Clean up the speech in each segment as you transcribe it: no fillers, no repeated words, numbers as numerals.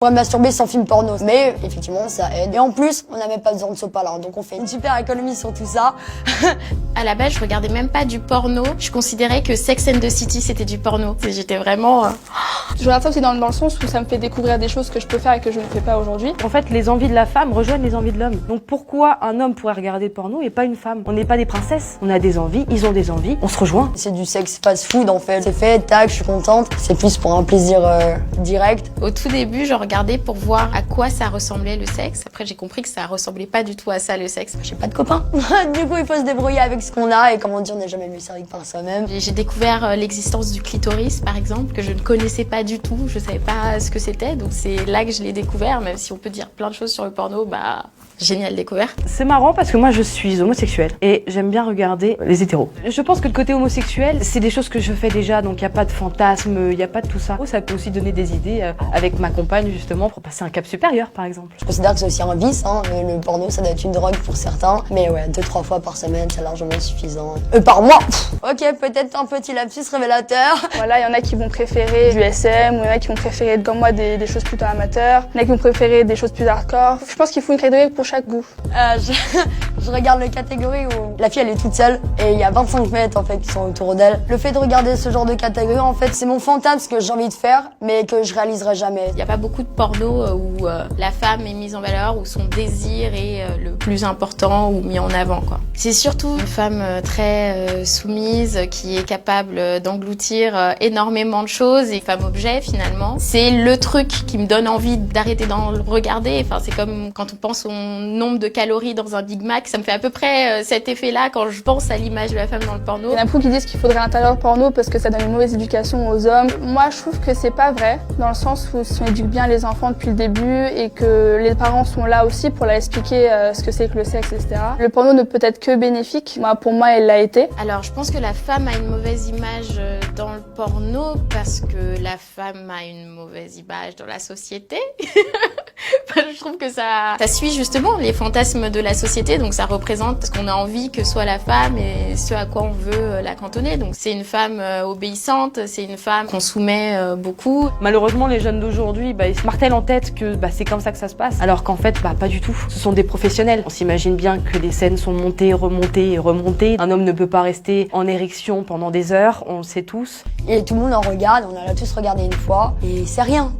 On va masturber sans film porno. Mais effectivement, ça aide. Et en plus, on n'a même pas besoin de sopalin. Donc on fait une super économie sur tout ça. À la base, je regardais même pas du porno. Je considérais que Sex and the City, c'était du porno. J'étais vraiment... Je regarde ça aussi dans le sens où ça me fait découvrir des choses que je peux faire et que je ne fais pas aujourd'hui. En fait, les envies de la femme rejoignent les envies de l'homme. Donc pourquoi un homme pourrait regarder le porno et pas une femme? On n'est pas des princesses. On a des envies, ils ont des envies, on se rejoint. C'est du sexe fast-food en fait. C'est fait, tac, je suis contente. C'est plus pour un plaisir direct. Au tout début, je regardais pour voir à quoi ça ressemblait le sexe. Après, j'ai compris que ça ressemblait pas du tout à ça, le sexe. J'ai pas de copains. Du coup, il faut se débrouiller avec ce qu'on a et comme on dit, on n'est jamais mieux servi que par soi-même. J'ai découvert l'existence du clitoris, par exemple, que je ne connaissais pas du tout. Je savais pas ce que c'était, donc c'est là que je l'ai découvert. Même si on peut dire plein de choses sur le porno, bah... Génial découverte. C'est marrant parce que moi je suis homosexuelle et j'aime bien regarder les hétéros. Je pense que le côté homosexuel, c'est des choses que je fais déjà, donc il n'y a pas de fantasme, il n'y a pas de tout ça. Ça peut aussi donner des idées avec ma compagne justement pour passer un cap supérieur par exemple. Je considère que c'est aussi un vice, hein. Le porno ça doit être une drogue pour certains, mais ouais, 2-3 fois par semaine c'est largement suffisant. Par mois. Ok, peut-être un petit lapsus révélateur. Voilà, il y en a qui vont préférer du SM, ou il y en a qui vont préférer comme moi des choses plutôt amateurs, il y en a qui vont préférer des choses plus hardcore. Je pense qu'il faut une catégorie pour chaque goût. Je regarde la catégorie où la fille elle est toute seule et il y a 25 mètres en fait qui sont autour d'elle. Le fait de regarder ce genre de catégorie en fait c'est mon fantasme, ce que j'ai envie de faire mais que je réaliserai jamais. Il n'y a pas beaucoup de porno où la femme est mise en valeur, où son désir est le plus important ou mis en avant quoi. C'est surtout une femme très soumise qui est capable d'engloutir énormément de choses et femme objet finalement. C'est le truc qui me donne envie d'arrêter d'en regarder. Enfin c'est comme quand on pense au nombre de calories dans un Big Mac, ça me fait à peu près cet effet-là quand je pense à l'image de la femme dans le porno. Il y en a beaucoup qui disent qu'il faudrait interdire le porno parce que ça donne une mauvaise éducation aux hommes. Moi, je trouve que c'est pas vrai, dans le sens où si on éduque bien les enfants depuis le début et que les parents sont là aussi pour leur expliquer ce que c'est que le sexe, etc. Le porno ne peut être que bénéfique. Moi, pour moi, elle l'a été. Alors, je pense que la femme a une mauvaise image dans le porno parce que la femme a une mauvaise image dans la société. Je trouve que ça suit justement les fantasmes de la société, donc ça représente ce qu'on a envie que soit la femme et ce à quoi on veut la cantonner. Donc c'est une femme obéissante, c'est une femme qu'on soumet beaucoup. Malheureusement, les jeunes d'aujourd'hui, ils se martèlent en tête que c'est comme ça que ça se passe, alors qu'en fait, pas du tout. Ce sont des professionnels. On s'imagine bien que les scènes sont montées, remontées et remontées. Un homme ne peut pas rester en érection pendant des heures, on le sait tous. Et tout le monde en regarde, on en a tous regardé une fois, et c'est rien.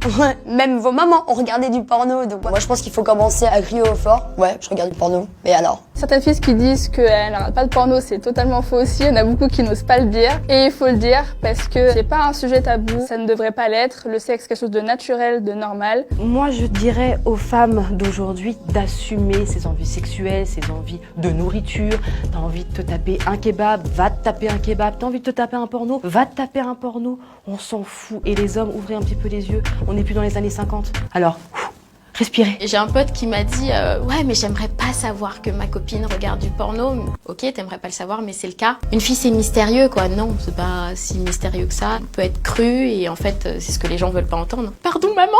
Même vos mamans ont regardé du porno, donc moi je pense qu'il faut commencer à crier au fort. Ouais, je regarde du porno, mais alors? Certaines filles qui disent qu'elles ne regardent pas de porno, c'est totalement faux aussi. Il y en a beaucoup qui n'osent pas le dire. Et il faut le dire parce que c'est pas un sujet tabou, ça ne devrait pas l'être. Le sexe, quelque chose de naturel, de normal. Moi, je dirais aux femmes d'aujourd'hui d'assumer ses envies sexuelles, ses envies de nourriture. T'as envie de te taper un kebab, va te taper un kebab. T'as envie de te taper un porno, va te taper un porno. On s'en fout. Et les hommes, ouvrez un petit peu les yeux. On n'est plus dans les années 50. Alors, respirez. J'ai un pote qui m'a dit ouais mais j'aimerais pas savoir que ma copine regarde du porno. Ok, t'aimerais pas le savoir mais c'est le cas. Une fille c'est mystérieux quoi. Non, c'est pas si mystérieux que ça. On peut être cru et en fait c'est ce que les gens veulent pas entendre. Pardon maman.